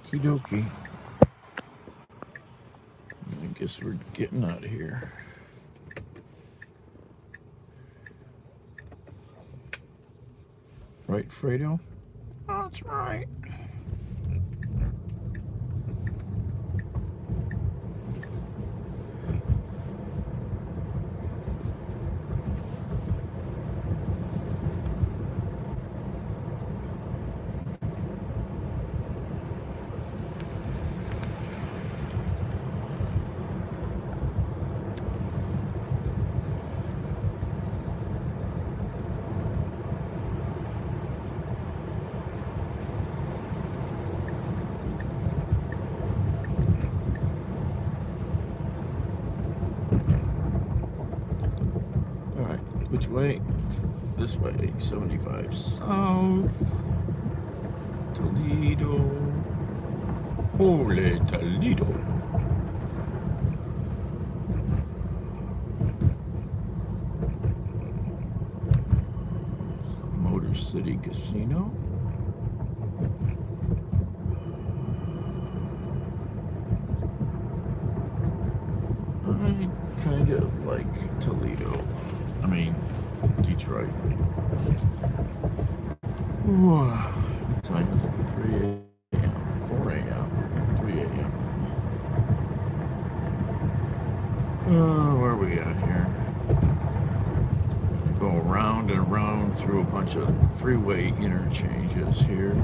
Okie dokie. I guess we're getting out of here. Right, Fredo? Oh, that's right. All right, which way? This way, 75 south. Toledo. Holy Toledo. It's the Motor City Casino. I kind of like Toledo. I mean, Detroit. What time is it? 3 a.m., 4 a.m., 3 a.m. Where are we at here? Go around and around through a bunch of freeway interchanges here.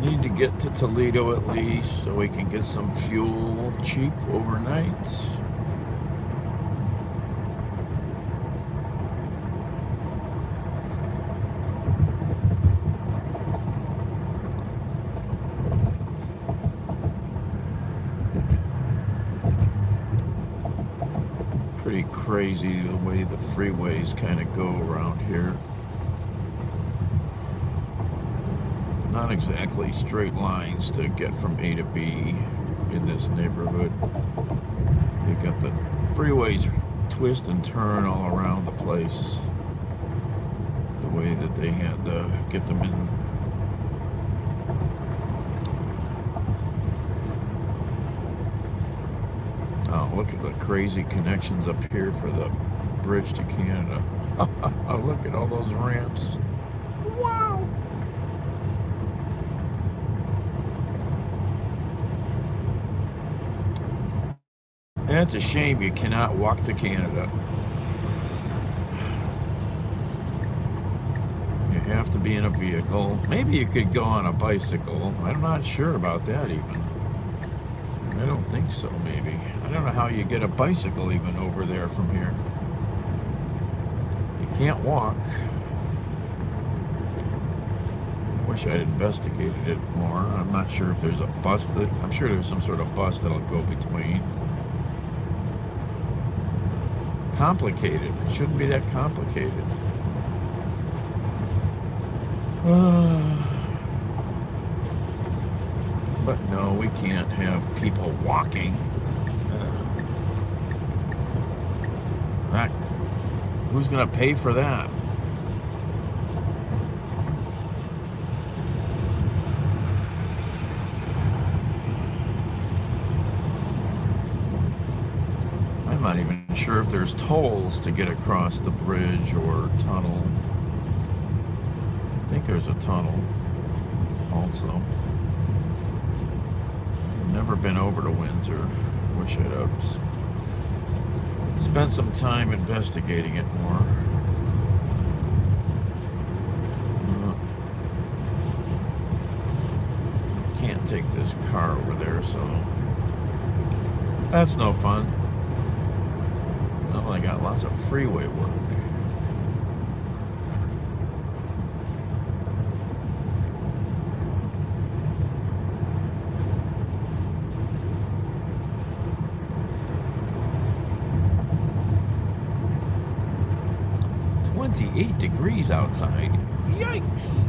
Need to get to Toledo at least so we can get some fuel cheap overnight. Pretty crazy the way the freeways kind of go around here. Not exactly straight lines to get from A to B in this neighborhood. You got the freeways twist and turn all around the place. The way that they had to get them in. Oh, look at the crazy connections up here for the bridge to Canada. Look at all those ramps. Wow. And it's a shame you cannot walk to Canada. You have to be in a vehicle. Maybe you could go on a bicycle. I'm not sure about that even. I don't think so, maybe. I don't know how you get a bicycle even over there from here. You can't walk. I wish I'd investigated it more. I'm not sure if there's a bus that... I'm sure there's some sort of bus that'll go between. Complicated. It shouldn't be that complicated. But no, we can't have people walking. Who's going to pay for that? I'm not even sure if there's tolls to get across the bridge or tunnel. I think there's a tunnel also. Never been over to Windsor. Wish I'd have spent some time investigating it more. Can't take this car over there, so that's no fun. Oh, I got lots of freeway work. 28 degrees outside. Yikes.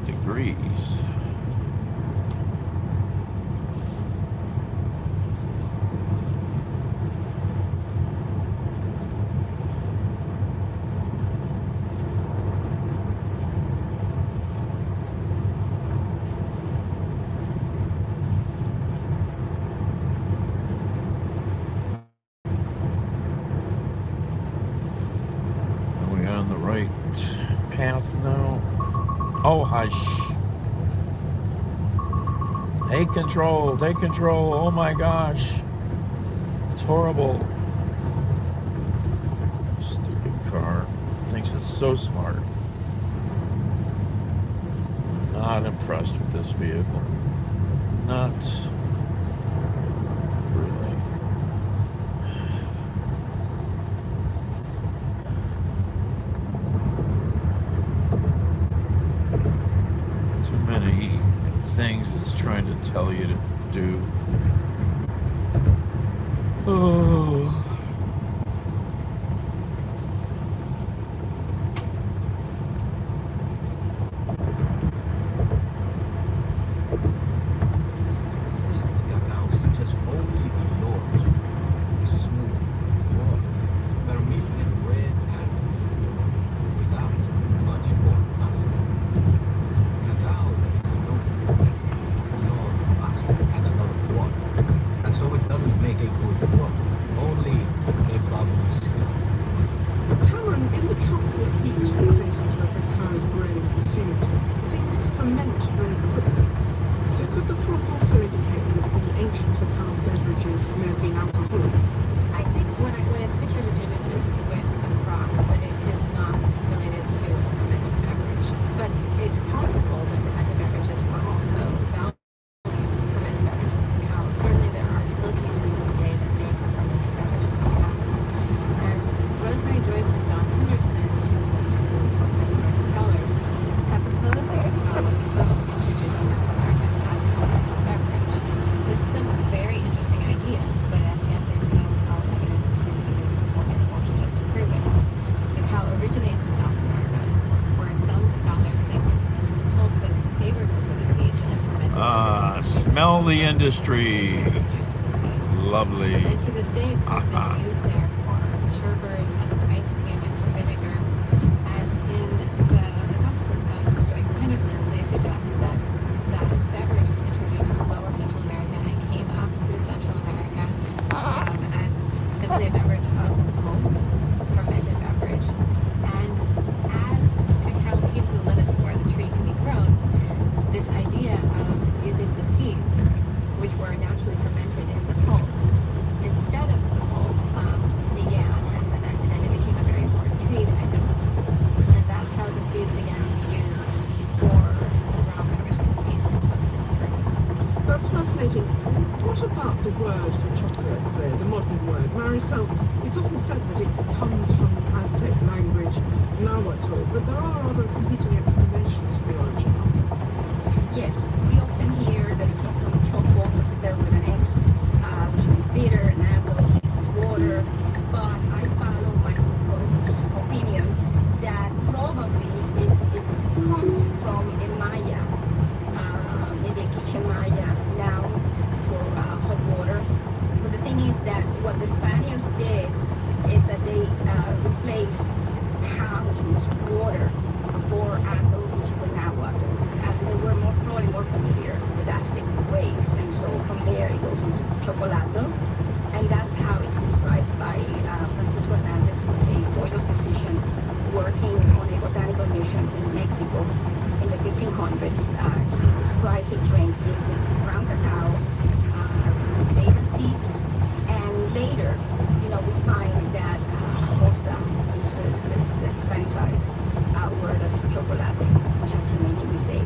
Degrees. Are we on the right path now? Oh, hush. Take control, take control. Oh my gosh. It's horrible. Stupid car. Thinks it's so smart. Not impressed with this vehicle. Not really. Too many things it's trying to tell you to do. Oh. Smell the industry. Lovely. And to this day, it's used there for sherbets and for ice cream and for vinegar. And in the hypothesis of Joyce and Henderson, they suggest that that beverage was introduced to lower Central America and came up through Central America as simply a beverage of home, fermented beverage. And as cacao came to the limits of where the tree could be grown, this idea of using the seeds, which were naturally fermented in the pulp, instead of the pulp, began, and it became a very important trade item. And that's how the seeds began to be used for brown beverage, the seeds as opposed to the fruit. That's fascinating. What about the word for chocolate, the modern word? Maricel, it's often said that it comes from the Aztec language, Nahuatl, but there are other competing explanations for the origin, aren't there? Yes, we often hear that it came from choco, that's spelled with an X, which means bitter, and apple, which means water. But I follow Michael Cook's opinion that probably it comes from a Maya, maybe a Quiche Maya noun for hot water. But the thing is that what the Spaniards did is that they replaced ha, which means water, for apple, which is a Nahuatl. They were probably more familiar with Aztec ways, and so from there it goes into chocolato, and that's how it's described by Francisco Hernandez, who was a royal physician working on a botanical mission in Mexico in the 1500s. He describes a drink made with ground cacao, seitan seeds, and later, we find that Acosta uses the Hispanicized word as chocolate, which has remained to this day.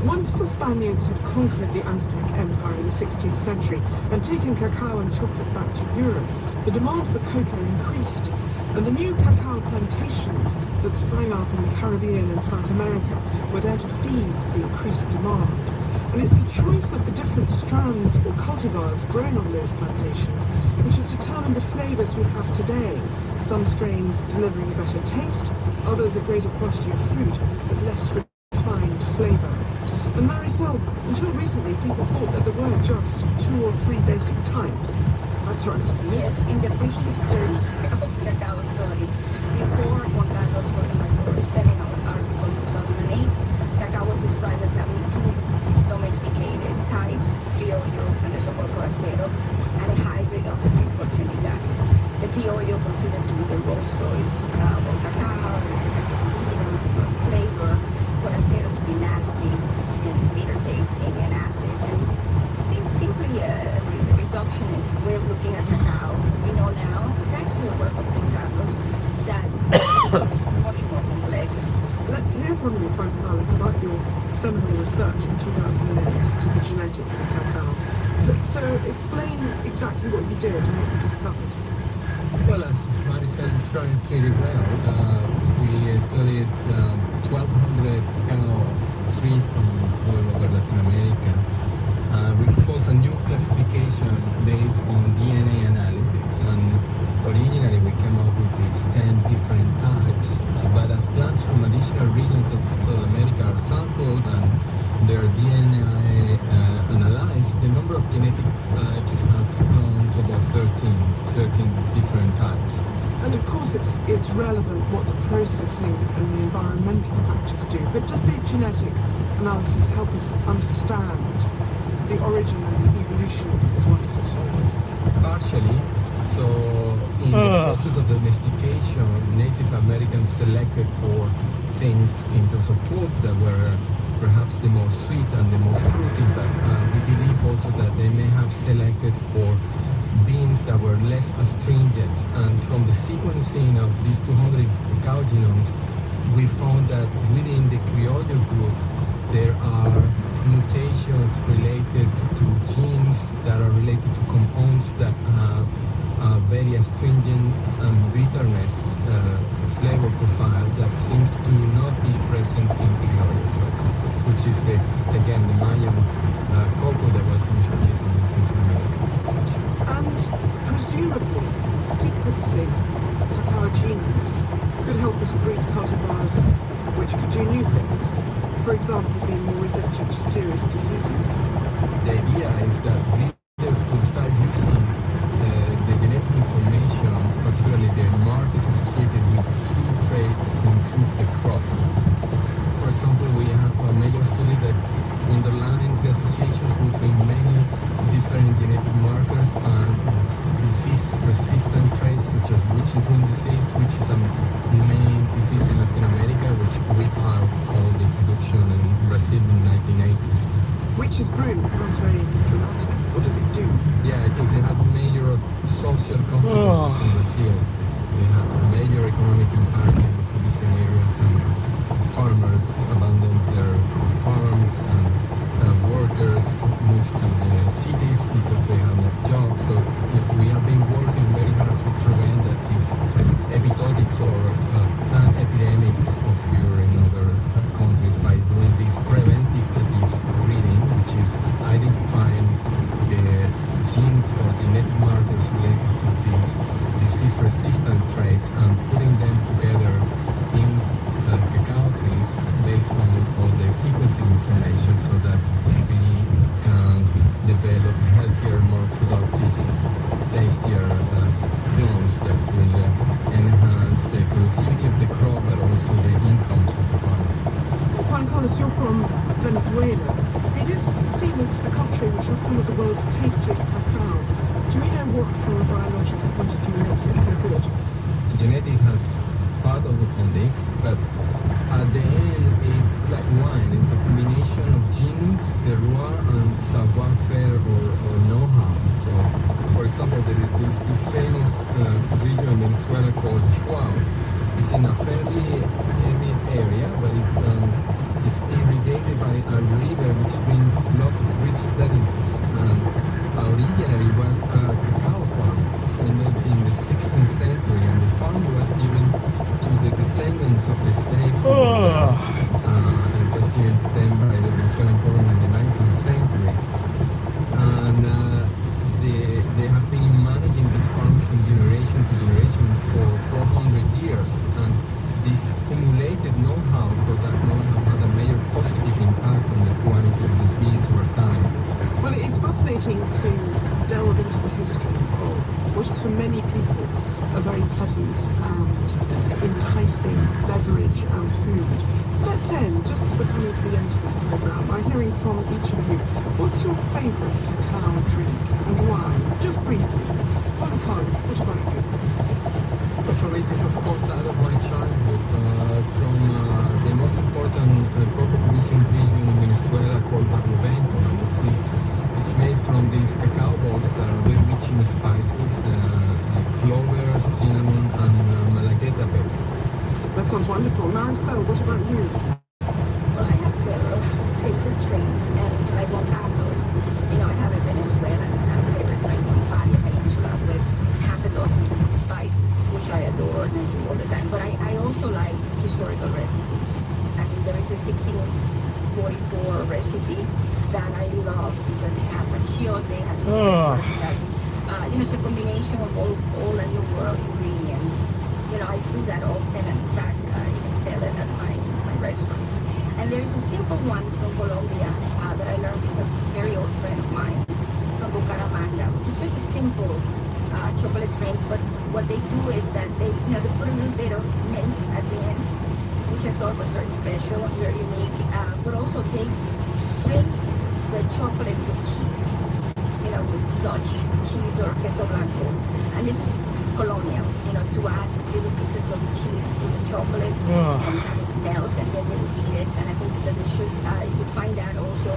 Once the Spaniards had conquered the Aztec Empire in the 16th century and taken cacao and chocolate back to Europe, the demand for cocoa increased. And the new cacao plantations that sprang up in the Caribbean and South America were there to feed the increased demand. And it's the choice of the different strands or cultivars grown on those plantations which has determined the flavours we have today. Some strains delivering a better taste, others a greater quantity of fruit but less refined flavour. And Maricel, until recently people thought that there were just 2 or 3 basic types. That's right, isn't it? Yes, in the prehistory of cacao stories, before Juan Carlos Sotomayor's seminal article in 2008, cacao was described as having 2 domesticated types, Criollo and the so-called Forastero, and a hybrid of the triple Trinidadian. The Criollo considered to be the Rolls Royce of cacao, ingredients and flavor, Forastero to be nasty and bitter tasting and acid, and simply a reductionist way of looking at cacao. We know now, it's actually a work of Juan Carlos, that it's much more complex. Let's hear from you, Juan Carlos, about your seminal research in 2008 to the genetics of cacao. So explain exactly what you did and what you discovered. Well, as Maricel described pretty well, we studied 1,200 cacao trees from all over Latin America. We proposed a new classification based on DNA analysis, and originally we came up with these 10 different types, but as plants from additional regions of South America are sampled and their DNA analyzed, the number of genetic types has grown to about 13 different types. And of course it's relevant what the processing and the environmental factors do, but does the genetic analysis help us understand the origin and the evolution of these wonderful flavours? Partially. So in the process of domestication, Native Americans selected for things in terms of food that were perhaps the more sweet and the more fruity, but we believe also that they may have selected for beans that were less astringent. And from the sequencing of these 200 cacao genomes, we found that within the Criollo group there are mutations related to genes that are related to compounds that have a very astringent and bitterness flavor profile that seems to not be present in Criollo, for example, which is the Mayan cocoa that was domesticated in Central America. And presumably sequencing cacao genomes could help us breed cultivars which could do new things. For example, being more resistant to serious diseases. The idea is that breeders could start using the genetic information, particularly the markers associated with key traits, to improve the crop. For example, we have a major study that underlines the associations between many different genetic markers and disease-resistant traits such as witch-wound disease, which is a main disease in Latin America, which wiped out all the production in Brazil in the 1980s. Witch's brew sounds very dramatic. What does it do? Yeah, it does. It had major social consequences in Brazil. They had a major economic impact in the producing areas, and farmers abandoned their farms, and workers moved to the cities because they had no jobs. So we have been working very hard to prevent that these epizootics or plant epidemics occur in other countries by doing this preventative breeding, which is identifying the genes or genetic markers related to these disease-resistant traits and putting them together in cacao trees based on all the sequencing information so that we can develop healthier, more productive, tastier clones that will enhance the productivity of the crop but also the incomes of the farmer. Juan Carlos, you're from Venezuela. It is seen as a country which has some of the world's tastiest cacao. Do we know what, from a biological point of view, makes it so good? Genetic has part of it on this, but at the end it's like wine. It's a combination of genes, terroir, and savoir-faire or know-how. So, for example, there is this famous region in Venezuela called Chuao. It's in a fairly arid area, but it's irrigated by a river which brings lots of rich sediments. And originally it was a cacao farm founded in the 16th century, and the farm farm was given to the descendants of the slaves. It was given to them by the Venezuelan government in the 19th century. And they have been managing these farms from generation to generation for 400 years. And this accumulated know-how for that know-how had a major positive impact on the quality of the beans over time. Well, it's fascinating to delve into the history of what is for many people a very pleasant and enticing beverage and food. Let's end, just as we're coming to the end of this programme, by hearing from each of you, what's your favourite cacao drink and why? Just briefly. Juan Carlos, what about you? My favorite is of course that of my childhood, from the most important cocoa producing region in Venezuela called Barlovento. It's made from these cacao balls that are very rich in spices, like clover, cinnamon and malagueta pepper. That sounds wonderful. Maricel, what about you? Well, I have several favorite drinks, and like Juan Carlos, I have a Venezuelan favorite drink from Paria Peninsula with half a dozen spices, which I adore and I do all the time. But I also like historical recipes, and there is a 1644 recipe that I love because it has achiote, it has peppers, it has, it's a combination of all the New World ingredients. I do that often, and in fact, even sell it at my restaurants. And there is a simple one from Colombia that I learned from a very old friend of mine from Bucaramanga, which is just a simple chocolate drink. But what they do is that they put a little bit of mint at the end, which I thought was very special and very unique. But also they drink the chocolate with cheese, with Dutch cheese or queso blanco. And this is colonial, to add little pieces of cheese to the chocolate and have it melt, and then they would eat it, and I think it's delicious. You find that also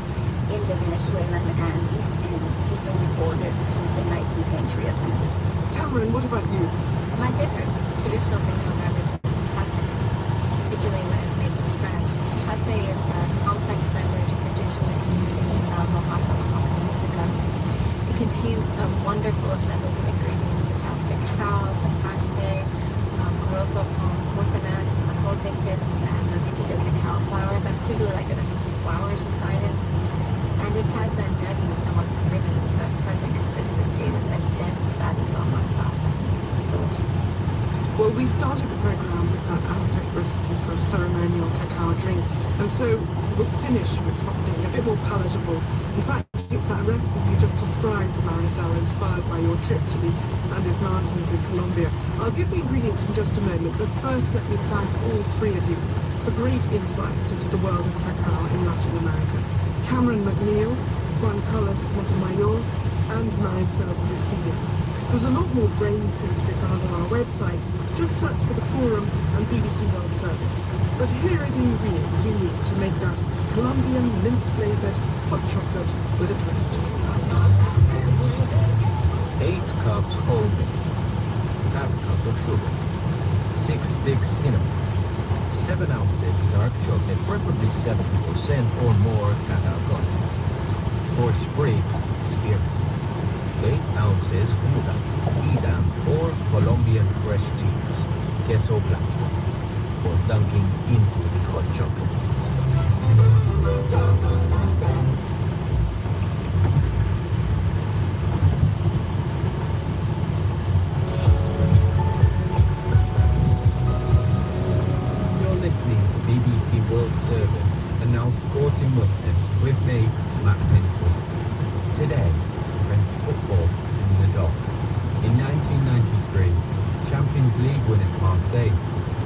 in the Venezuelan Andes, and this has been recorded since the 19th century at least. Cameron, what about you? My favorite traditional cacao beverage is tecate, particularly when it's made from scratch. Tecate is a complex beverage produced in the communities of Oaxaca, Mexico. It contains a wonderful assemblage of ingredients. It has cacao, patache, grosso con coconuts, zapote pits, and those are cacao flowers. I particularly like that it has flowers inside it. And it has a nutty, somewhat creamy, but pleasant consistency with a dense fatty foam on top. It's delicious. Well, we started the programme with that Aztec recipe for a ceremonial cacao drink, and so we'll finish with something a bit more palatable. In fact, it's that recipe you just described, Maricel, inspired by your trip to the Andes Mountains in Colombia. I'll give the ingredients in just a moment, but first let me thank all three of you for great insights into the world of cacao in Latin America. Cameron McNeil, Juan Carlos Montemayor, and Maricel Lucilla. There's a lot more brain food to be found on our website. Just search for the Forum and BBC World Service. But here are the ingredients you need to make that Colombian mint-flavoured hot chocolate with a twist. 8 cups whole milk, half cup of sugar, 6 sticks cinnamon, 7 ounces dark chocolate, preferably 70% or more cacao content, 4 sprigs spearmint, 8 ounces udon, Edam or Colombian fresh cheese, queso blanco, for dunking into the hot chocolate. You're listening to BBC World Service and now Sporting Witness with me, Matt Winters. Today, French football in the dock. In 1993, Champions League winners Marseille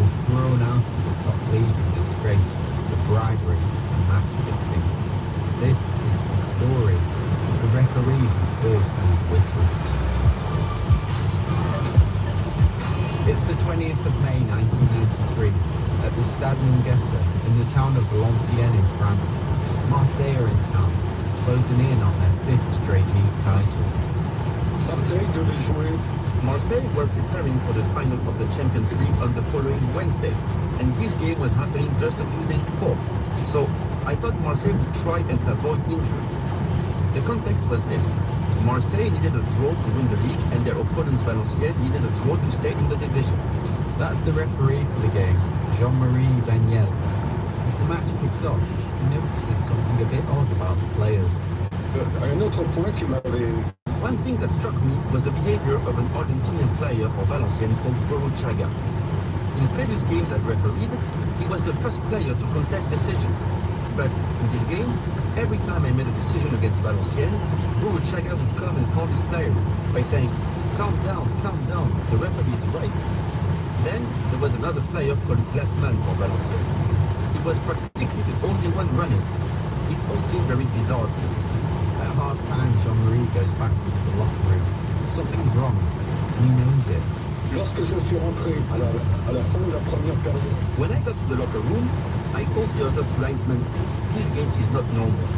were thrown out of the top league in disgrace for bribery and match fixing. This is the story of the referee who forced the whistle. It's the 20th of May 1993 at the Stade Nungesser in the town of Valenciennes in France. Marseille are in town, closing in on their 5th straight league title. Marseille were preparing for the final of the Champions League on the following Wednesday, and this game was happening just a few days before. So I thought Marseille would try and avoid injury. The context was this: Marseille needed a draw to win the league, and their opponents Valenciennes needed a draw to stay in the division. That's the referee for the game, Jean-Marie Vaniel. As the match kicks off, he notices something a bit odd about the players. Un autre point qui m'avait One thing that struck me was the behavior of an Argentinian player for Valenciennes called Burruchaga. In previous games at refereed, he was the first player to contest decisions. But in this game, every time I made a decision against Valenciennes, Burruchaga would come and calm his players by saying, calm down, the referee is right. Then there was another player called Glassman for Valenciennes. He was practically the only one running. It all seemed very bizarre to me. At half-time, Jean-Marie goes back to the locker room. Something's wrong, and he knows it. lorsque je suis rentré à la fin de la première période. When I got to the locker room, I told the other two linesmen, this game is not normal.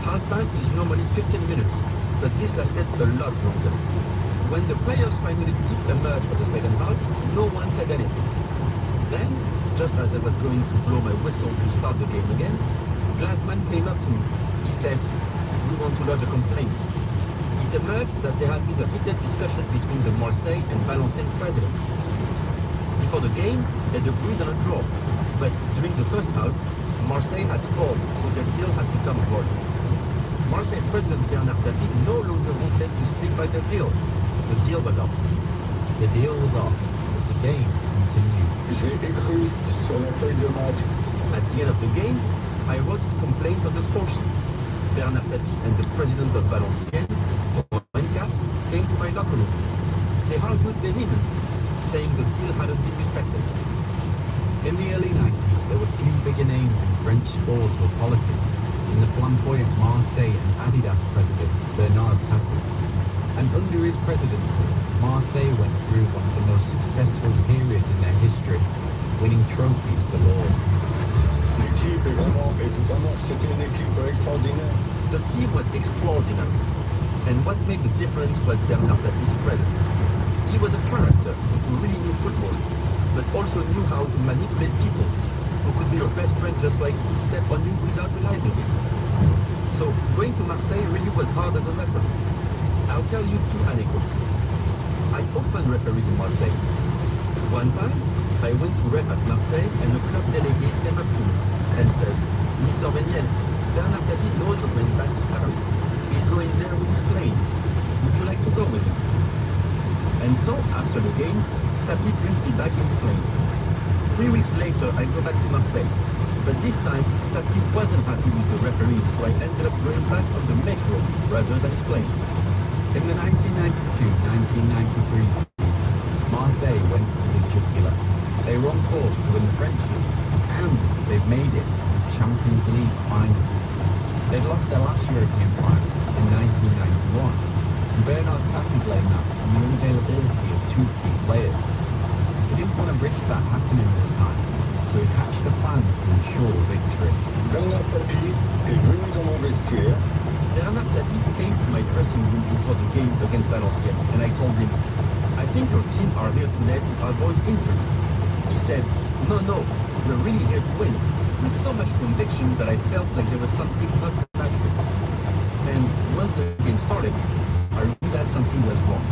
Halftime is normally 15 minutes, but this lasted a lot longer. When the players finally did emerge for the second half, no one said anything. Then, just as I was going to blow my whistle to start the game again, Glassman came up to me. He said, we want to lodge a complaint. It emerged that there had been a heated discussion between the Marseille and Valenciennes presidents. Before the game, they'd agreed on a draw, but during the first half, Marseille had scored, so their deal had become void. Marseille president Bernard Tapie no longer wanted to stick by their deal. The deal was off. The deal was off. The game continued. J'ai écrit sur la feuille de match. At the end of the game, I wrote his complaint on the score sheet. Bernard Tapie and the president of Valenciennes, Romain Casse, came to my locker room. They argued vehemently, saying the deal hadn't been respected. In the early 90s, there were few bigger names in French sport or politics than the flamboyant Marseille and Adidas president, Bernard Tapie. And under his presidency, Marseille went through one of the most successful periods in their history, winning trophies galore. L'équipe est vraiment, c'était une équipe extraordinaire. The team was extraordinary. And what made the difference was Bernard Tapie's presence. He was a character who really knew football, but also knew how to manipulate people, who could be your best friend just like he could step on you without realizing it. So going to Marseille really was hard as a referee. I'll tell you two anecdotes. I often refereed in Marseille. One time, I went to ref at Marseille and a club delegate came up to me and says, Mr. Vaniel, Bernard Tapie knows you're going back to Paris. He's going there with his plane. Would you like to go with him? And so, after the game, Tapie brings me back in his plane. 3 weeks later, I go back to Marseille. But this time, Tapie wasn't happy with the referee, so I ended up going back on the metro rather than his plane. In the 1992-1993 season, Marseille went for the jugular. They were on course to win the French League, and they've made it to the Champions League final. They'd lost their last European final in 1991, and Bernard Tapie blamed that on the unavailability of two key players. He didn't want to risk that happening this time, so he hatched a plan to ensure victory. Bernard Tapie est venu dans mon vestiaire. Bernard Tapie came to my dressing room before the game against Valenciennes, and I told him, I think your team are here today to avoid injury. He said, no, we're really here to win, with so much conviction that I felt like there was something not natural. And once the game started, I realized something was wrong.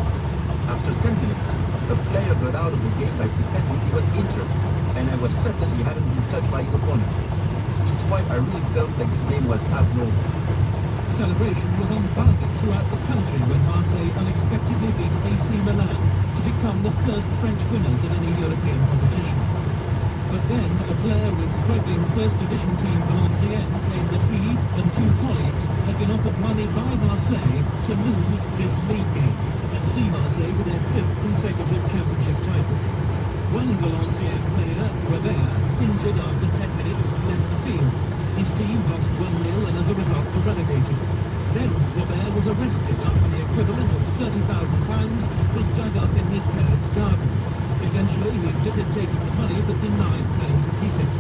After 10 minutes, a player got out of the game by pretending he was injured, and I was certain he hadn't been touched by his opponent. It's why I really felt like this game was abnormal. Celebration was unbounded throughout the country when Marseille unexpectedly beat AC Milan to become the first French winners of any European competition. But then, a player with struggling First Division team Valenciennes claimed that he and two colleagues had been offered money by Marseille to lose this league game and see Marseille to their fifth consecutive championship title. One Valenciennes player, Robert, injured after 10 minutes, left the field. His team lost 1-0 and as a result were relegated. Then Robert was arrested after the equivalent of £30,000 was dug up in his parents' garden. Eventually he admitted taking the money but denied planning to keep it.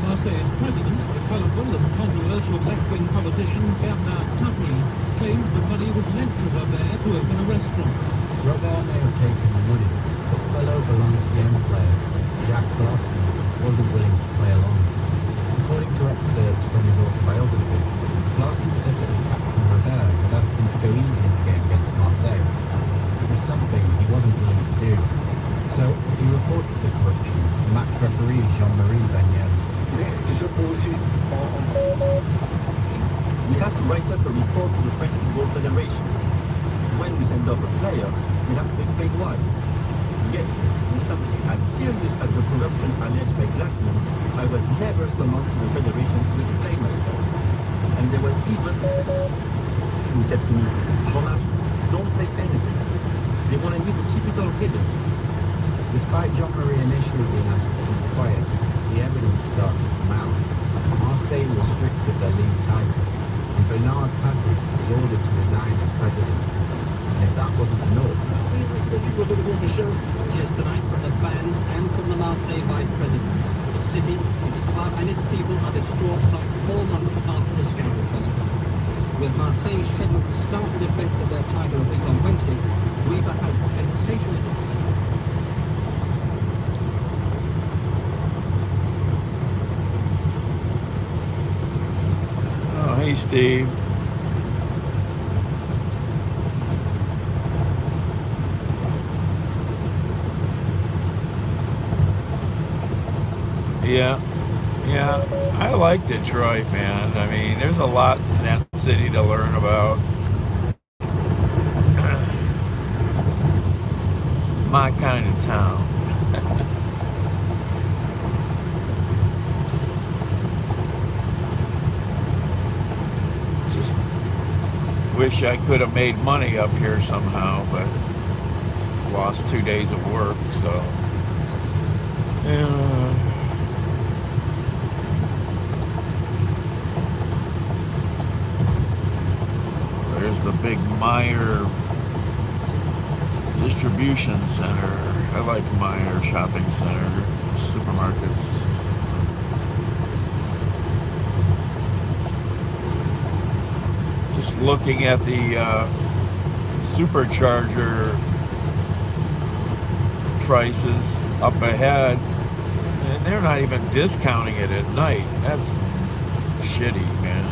Marseille's president, the colourful and controversial left-wing politician Bernard Tapie, claims the money was lent to Robert to open a restaurant. Robert may have taken the money, but fellow Valenciennes player Jacques Glassman wasn't willing to play along. According to excerpts from his autobiography, Glassman said that his captain Robert had asked him to go easy in the game against Marseille. It was something he wasn't willing to do. So he replied report to the corruption to match referee Jean-Marie Vanier. Mais je peux aussi, We have to write up a report to the French Football Federation. When we send off a player, we have to explain why. Yet, with something as serious as the corruption alleged by Glassman, I was never summoned to the Federation to explain myself. And there was even who said to me, Jean-Marie, don't say anything. They wanted me to keep it all hidden. Despite Jean-Marie initially being asked to keep quiet, the evidence started to mount. Marseille was stripped of their league title, and Bernard Tapie was ordered to resign as president. And if that wasn't enough, Tears tonight from the fans and from the Marseille vice president. The city, its club and its people are distraught some 4 months after the scandal first broke. With Marseille scheduled to start the defence of their title a week on Wednesday, UEFA has sensationally decided. Oh, hey, Steve. Yeah, I like Detroit, man. I mean, there's a lot in that city to learn about. My kind of town. Just wish I could have made money up here somehow, but lost 2 days of work, so yeah. There's the big Meyer distribution center. I like Meyer shopping center, supermarkets. Just looking at the supercharger prices up ahead, and they're not even discounting it at night. That's shitty, man.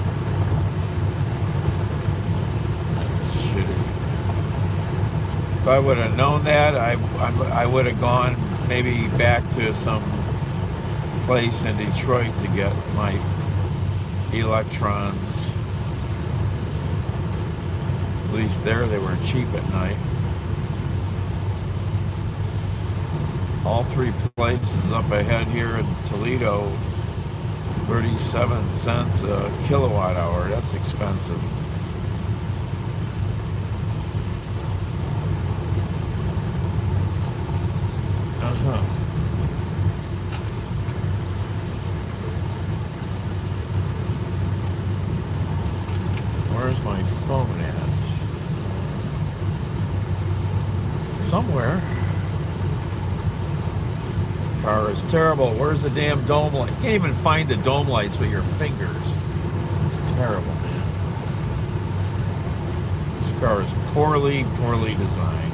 If I would have known that, I would have gone maybe back to some place in Detroit to get my electrons. At least there they were cheap at night. All three places up ahead here in Toledo, 37 cents a kilowatt hour. That's expensive. Where's my phone at? Somewhere. Car is terrible. Where's the damn dome light? You can't even find the dome lights with your fingers. It's terrible, man. This car is poorly designed.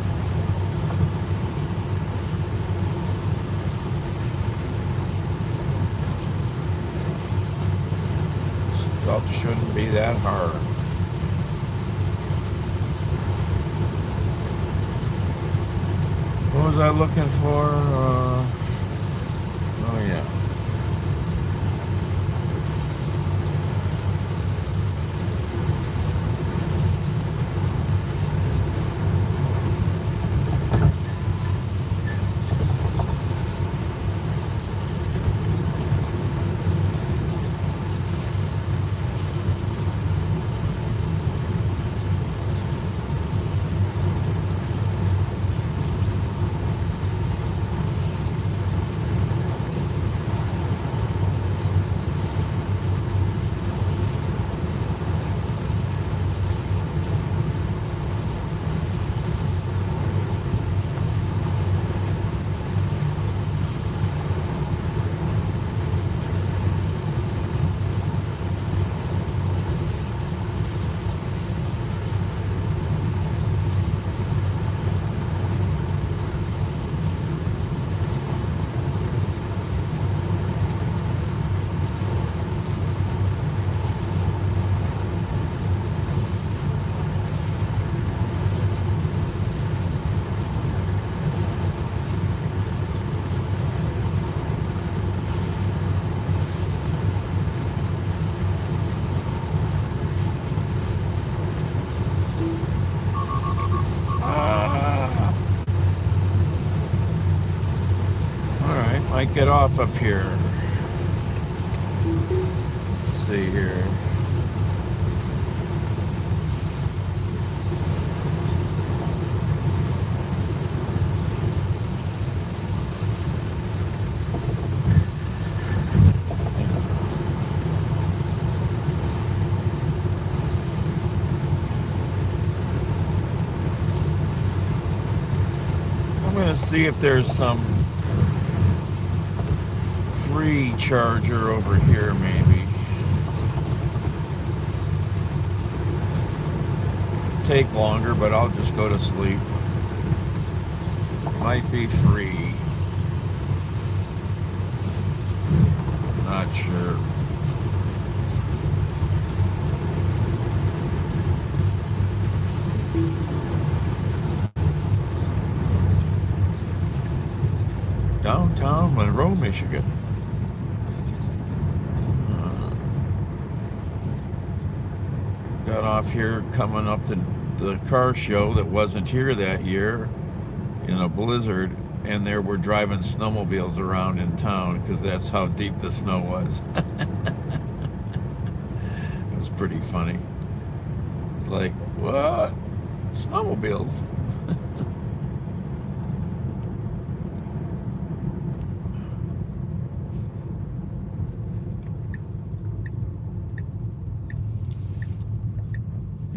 Stuff shouldn't be that hard. What was I looking for? Oh yeah. might get off up here. Let's see here. I'm gonna see if there's some free charger over here, maybe. Take longer, but I'll just go to sleep. Might be free. Not sure. Downtown Monroe, Michigan. Got off here coming up to the car show that wasn't here that year in a blizzard, and there were driving snowmobiles around in town because that's how deep the snow was. It was pretty funny. Like, what? Snowmobiles?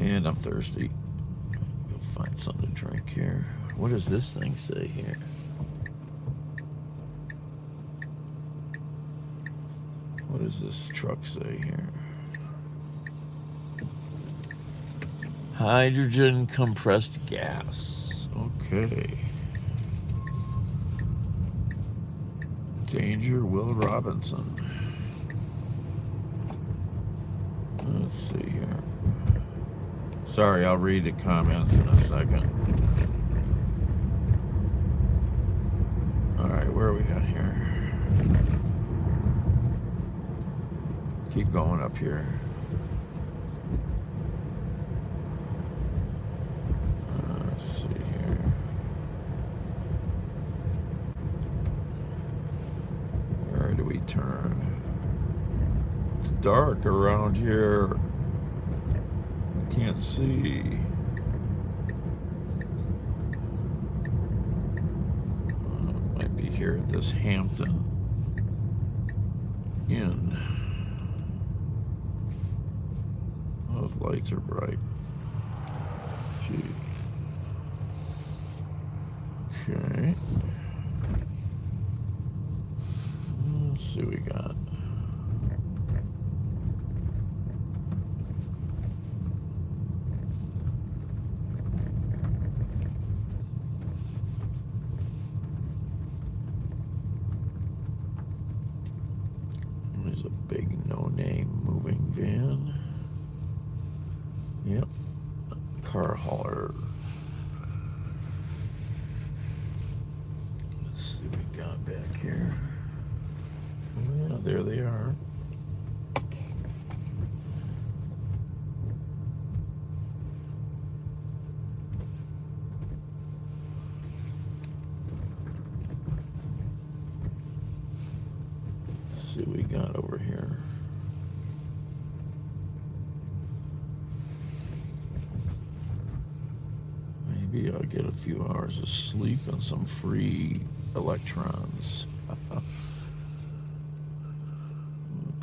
And I'm thirsty. Go find something to drink here. What does this thing say here? What does this truck say here? Hydrogen compressed gas. Okay. Danger, Will Robinson. Let's see here. Sorry, I'll read the comments in a second. Alright, where are we at here? Keep going up here. Let's see here. Where do we turn? It's dark around here. Can't see. Might be here at this Hampton Inn. Those lights are bright. Gee. Okay. Let's see what we got. There's a big no-name moving van. Yep. Car hauler. Let's see what we got back here. Yeah, there they are. Let's see what we got over here. Maybe I'll get a few hours of sleep and some free electrons. What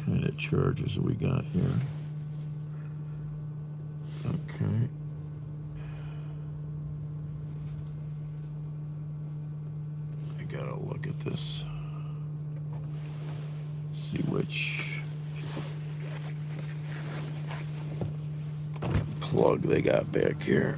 kind of charges have we got here? Okay. I gotta look at this. See which plug they got back here.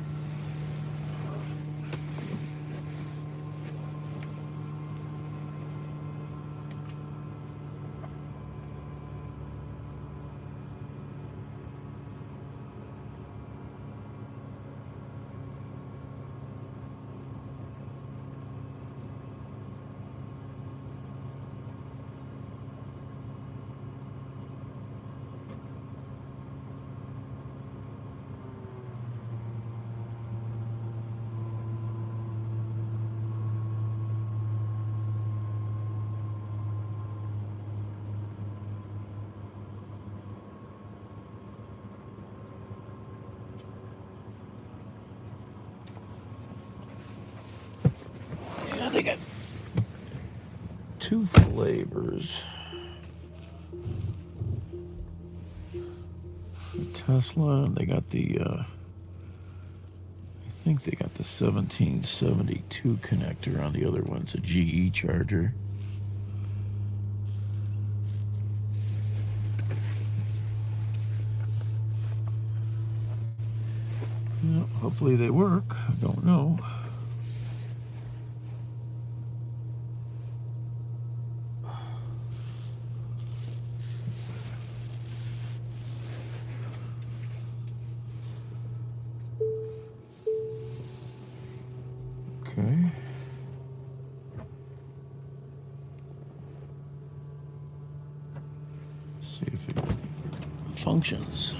flavors. Tesla, they got the, I think they got the 1772 connector on the other one's a GE charger. Yeah, hopefully they work. I don't know. Okay. See if it functions.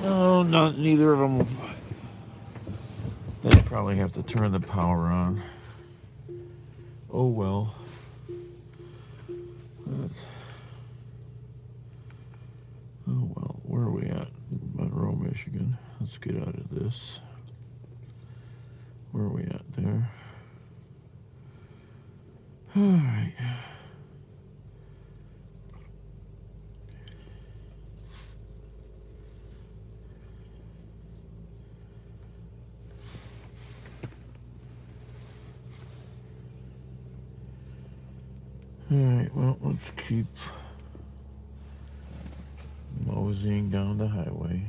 No, not neither of them. They probably have to turn the power on. Oh well. Oh well. Where are we at? Monroe, Michigan. Let's get out of this. Where are we at there? All right. All right, well, let's keep moseying down the highway.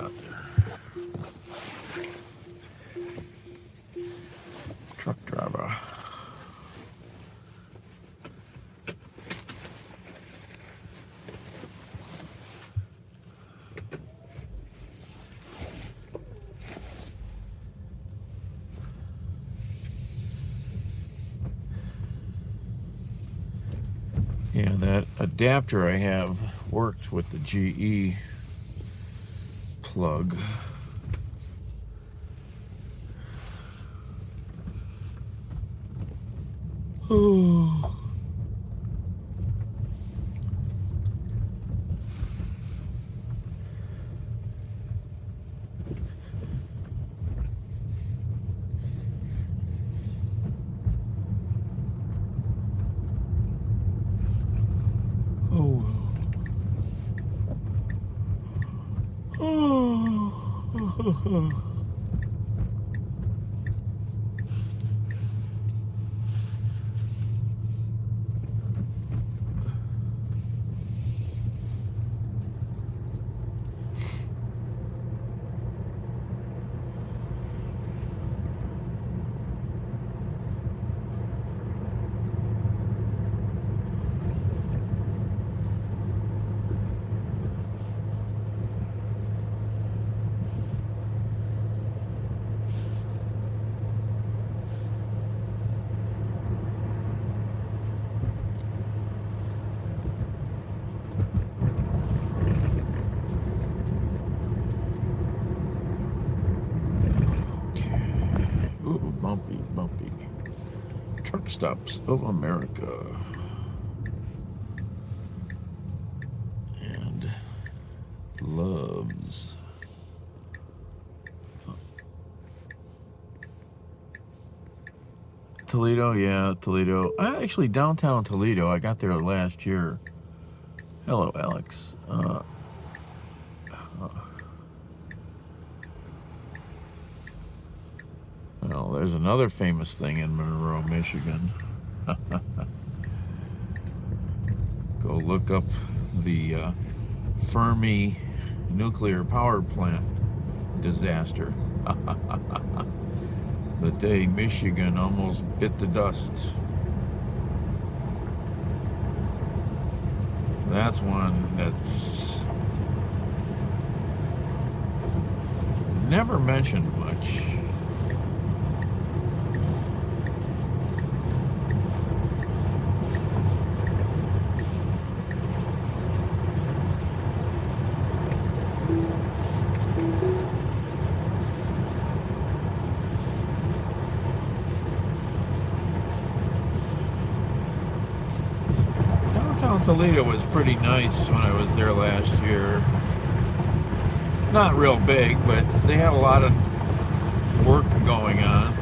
out there? Truck driver. Yeah, that adapter I have works with the GE plug. Oh. Oh. Oh. Ooh, bumpy, bumpy. Truck stops of America. And loves. Toledo, yeah, Toledo. Actually, downtown Toledo. I got there last year. Hello, Alex. Well, there's another famous thing in Monroe, Michigan. Go look up the Fermi nuclear power plant disaster. The day Michigan almost bit the dust. That's one that's never mentioned much. Downtown Toledo was pretty nice when I was there last year. Not real big, but they have a lot of work going on.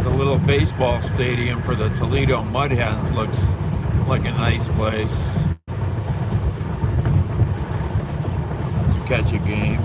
The little baseball stadium for the Toledo Mud Hens looks like a nice place to catch a game.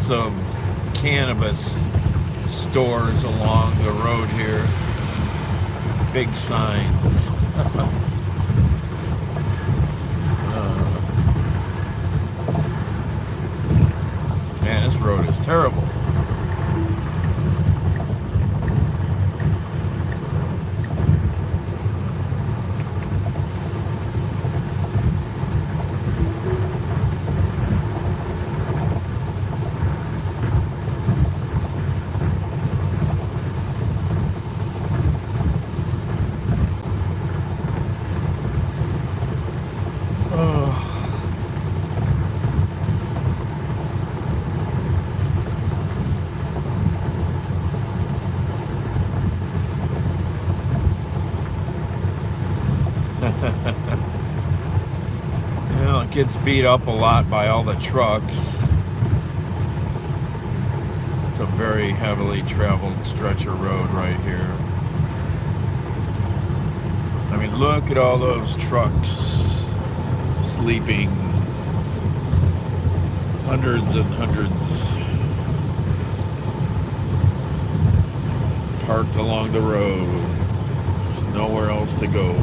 lots of cannabis stores along the road here. Big signs. Man, this road is terrible. You know, it gets beat up a lot by all the trucks. It's a very heavily traveled stretch of road right here. I mean, look at all those trucks sleeping. Hundreds and hundreds parked along the road. There's nowhere else to go.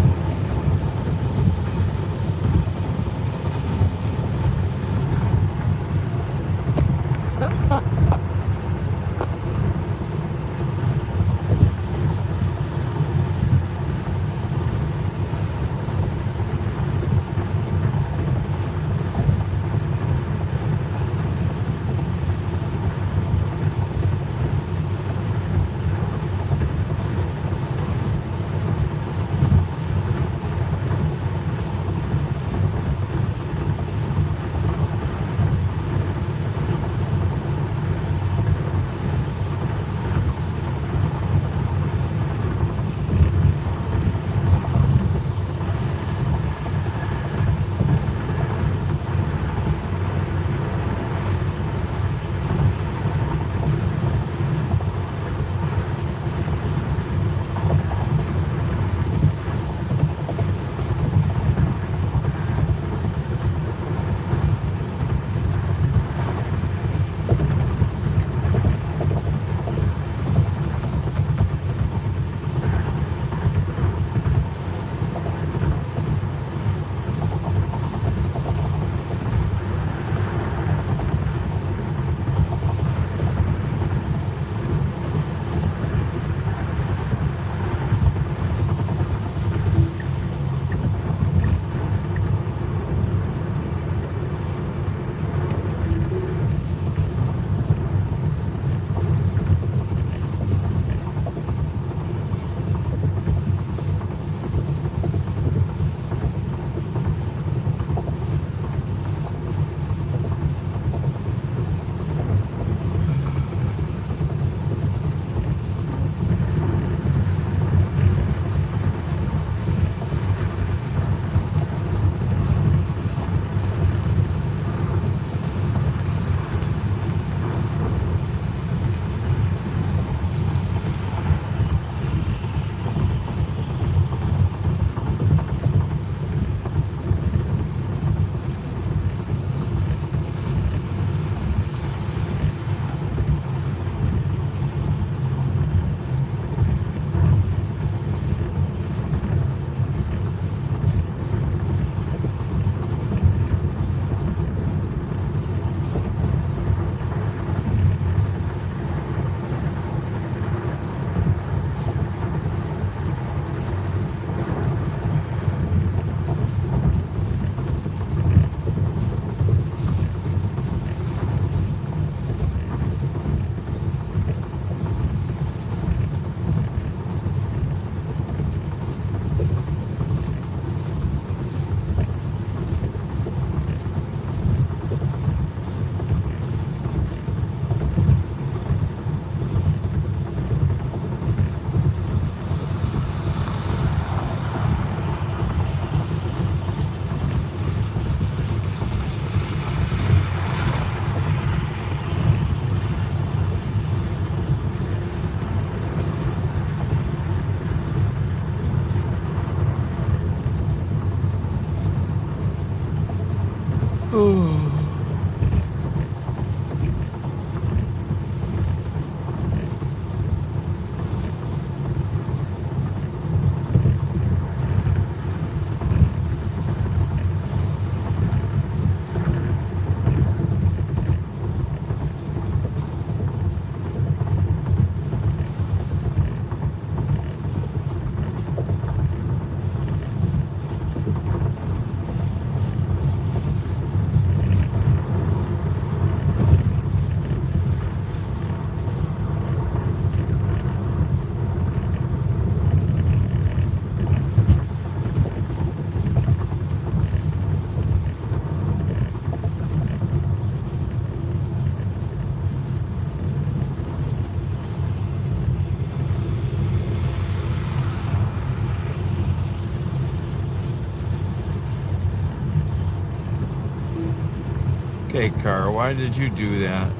Hey, car, why did you do that?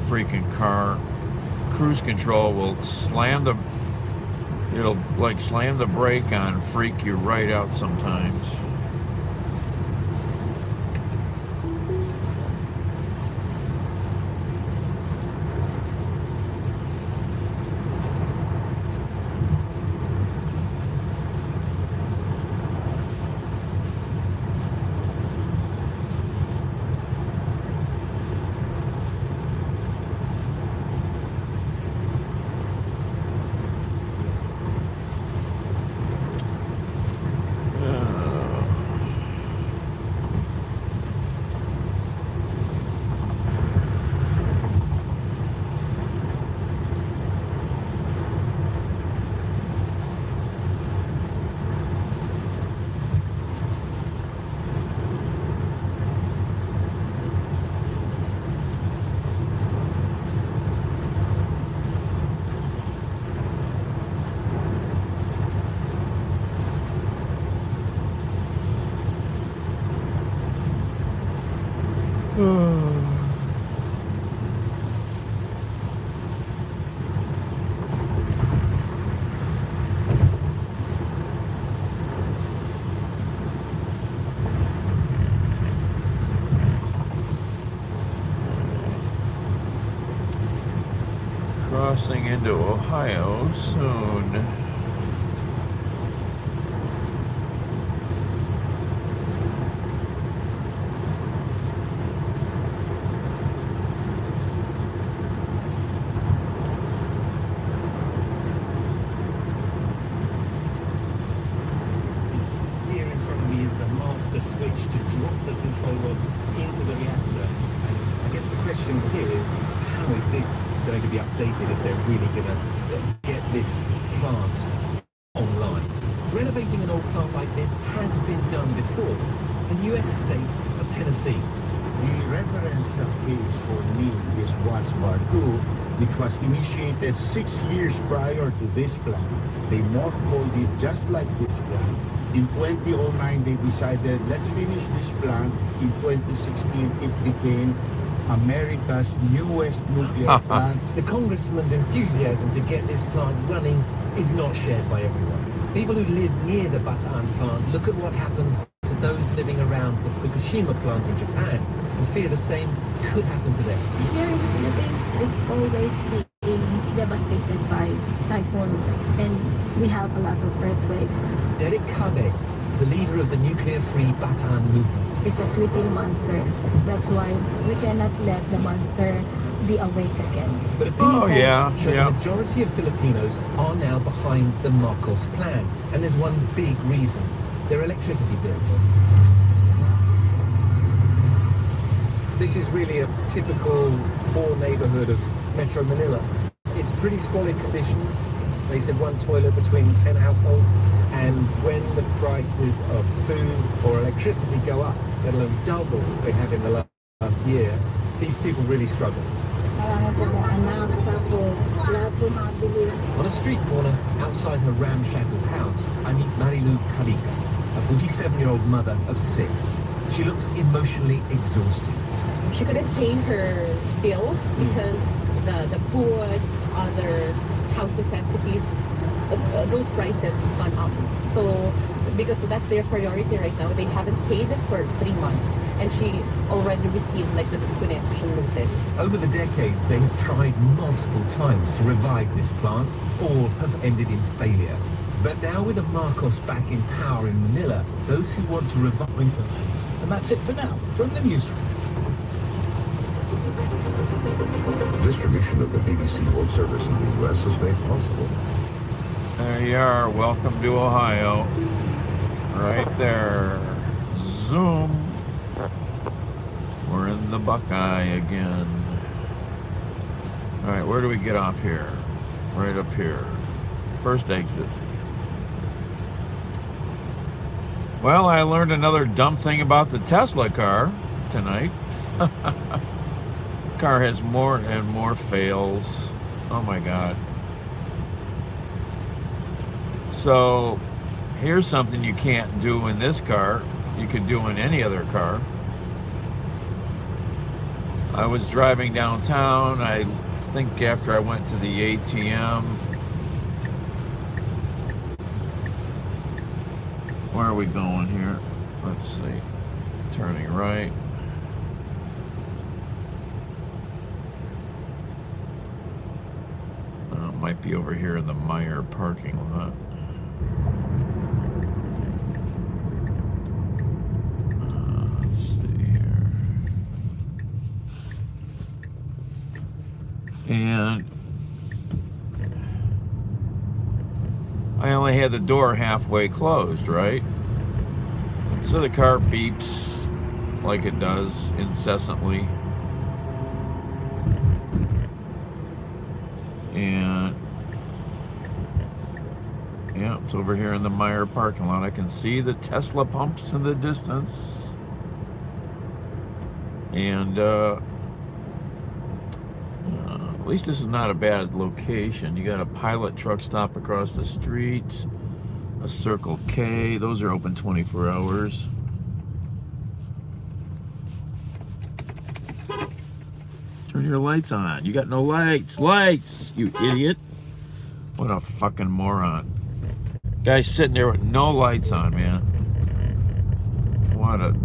Freaking car. Cruise control will slam the... It'll, like, slam the brake on, freak you right out sometimes. Crossing into Ohio soon. Here in front of me is the master switch to drop the control rods into the reactor. And I guess the question here is, how is this going to be updated if they're really going to get this plant online? Renovating an old plant like this has been done before in the US state of Tennessee. The reference case for me is Watts Bar 2, which was initiated 6 years prior to this plan. They mothballed it just like this plan. In 2009, they decided, let's finish this plant. In 2016, it became America's newest nuclear plant. The congressman's enthusiasm to get this plant running is not shared by everyone. People who live near the Bataan plant look at what happened to those living around the Fukushima plant in Japan and fear the same could happen to them. Here in the Philippines, it's always been devastated by typhoons, and we have a lot of earthquakes. Derek Kabe is the leader of the nuclear-free Bataan movement. It's a sleeping monster. That's why we cannot let the monster be awake again. But opinion polls show yeah. the majority of Filipinos are now behind the Marcos plan, and there's one big reason: their electricity bills. This is really a typical poor neighborhood of Metro Manila. It's pretty squalid conditions. They said one toilet between 10 households, and when the prices of food or electricity go up, let alone double as they have in the last year, these people really struggle. On a street corner outside her ramshackle house, I meet Marilu Kalika, a 47-year-old mother of 6. She looks emotionally exhausted. She couldn't pay her bills because the food, other house necessities, those prices gone up. So because that's their priority right now, they haven't paid it for 3 months, and she already received like the disconnection notice. Over the decades, they have tried multiple times to revive this plant. All have ended in failure. But now with the Marcos back in power in Manila, those who want to revive... And that's it for now from the newsroom. Distribution of the BBC World Service in the U.S. is made possible. There you are. Welcome to Ohio. Right there. Zoom. We're in the Buckeye again. All right, where do we get off here? Right up here. First exit. Well, I learned another dumb thing about the Tesla car tonight. Car has more and more fails. Oh my God. So here's something you can't do in this car. You can do in any other car. I was driving downtown. I think after I went to the ATM. Where are we going here? Let's see. Turning right. Might be over here in the Meyer parking lot. Let's see here. And I only had the door halfway closed, right? So the car beeps like it does incessantly. And yeah, it's over here in the Meyer parking lot. I can see the Tesla pumps in the distance. And at least this is not a bad location. You got a Pilot truck stop across the street, a Circle K. Those are open 24 hours. Turn your lights on. You got no lights. Lights, you idiot. What a fucking moron. Guy's sitting there with no lights on, man. What a...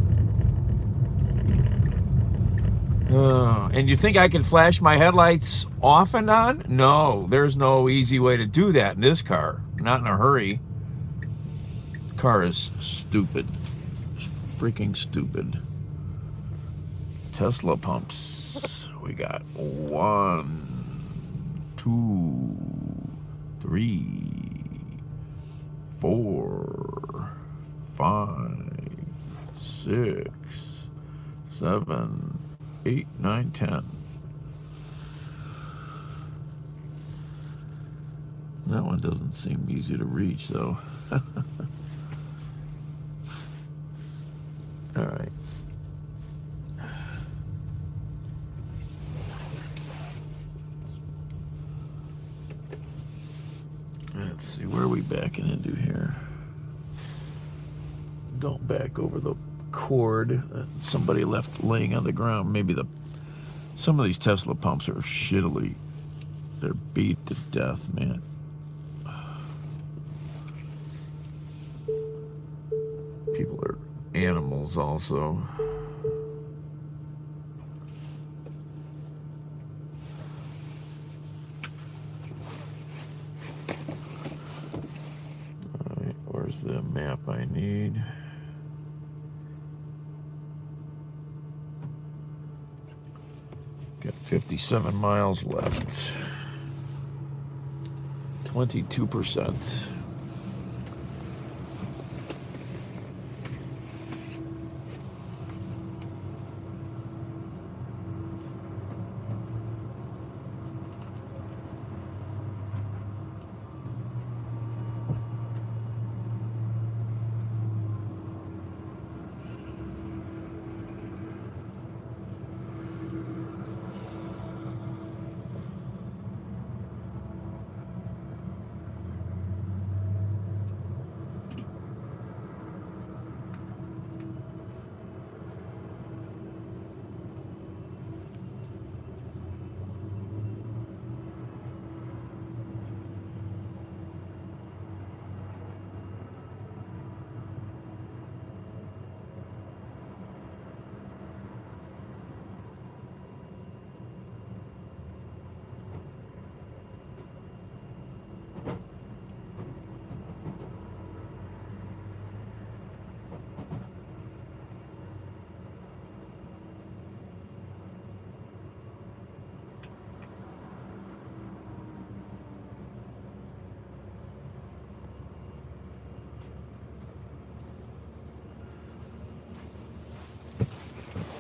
and you think I can flash my headlights off and on? No, there's no easy way to do that in this car. Not in a hurry. The car is stupid. Freaking stupid. Tesla pumps. We got 1, 2, 3, 4, 5, 6, 7, 8, 9, 10. That one doesn't seem easy to reach, though. All right. Let's see, where are we backing into here? Don't back over the cord that somebody left laying on the ground. Maybe some of these Tesla pumps are shittily, they're beat to death, man. People are animals also. Where's the map I need? Got 57 miles left. 22%.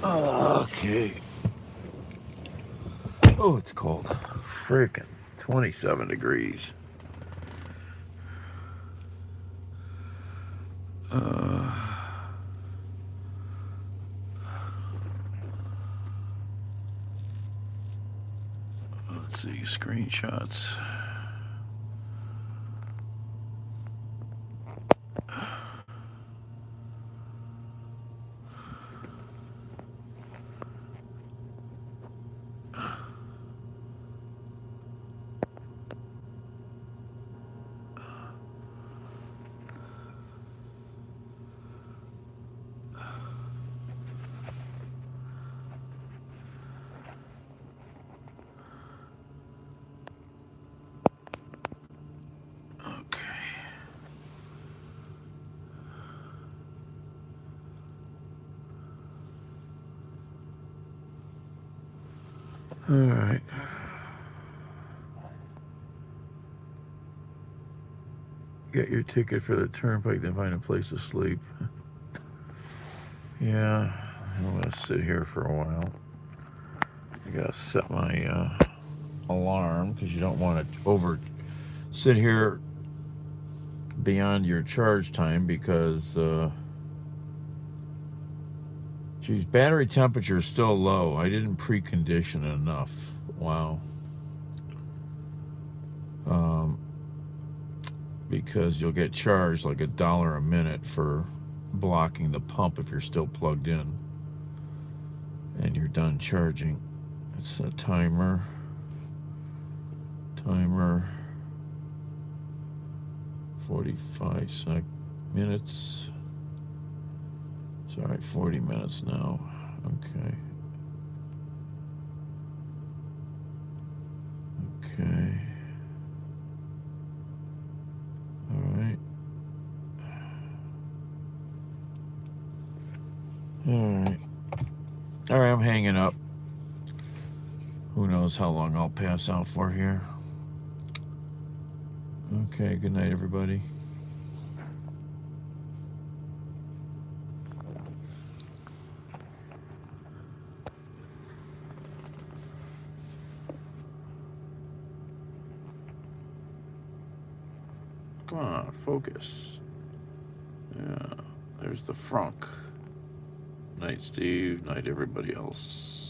Okay. Oh, it's cold. Freaking 27 degrees. Let's see, screenshots. All right. Get your ticket for the turnpike, then find a place to sleep. Yeah, I'm gonna sit here for a while. I gotta set my alarm because you don't want to sit here beyond your charge time because geez, battery temperature is still low. I didn't precondition enough. Wow. Because you'll get charged like $1 a minute for blocking the pump if you're still plugged in and you're done charging. It's a timer 45 minutes. Sorry, 40 minutes now. Okay. All right, I'm hanging up. Who knows how long I'll pass out for here. Okay, good night, everybody. Come on, focus. Yeah, there's the frunk. Night, Steve. Night, everybody else.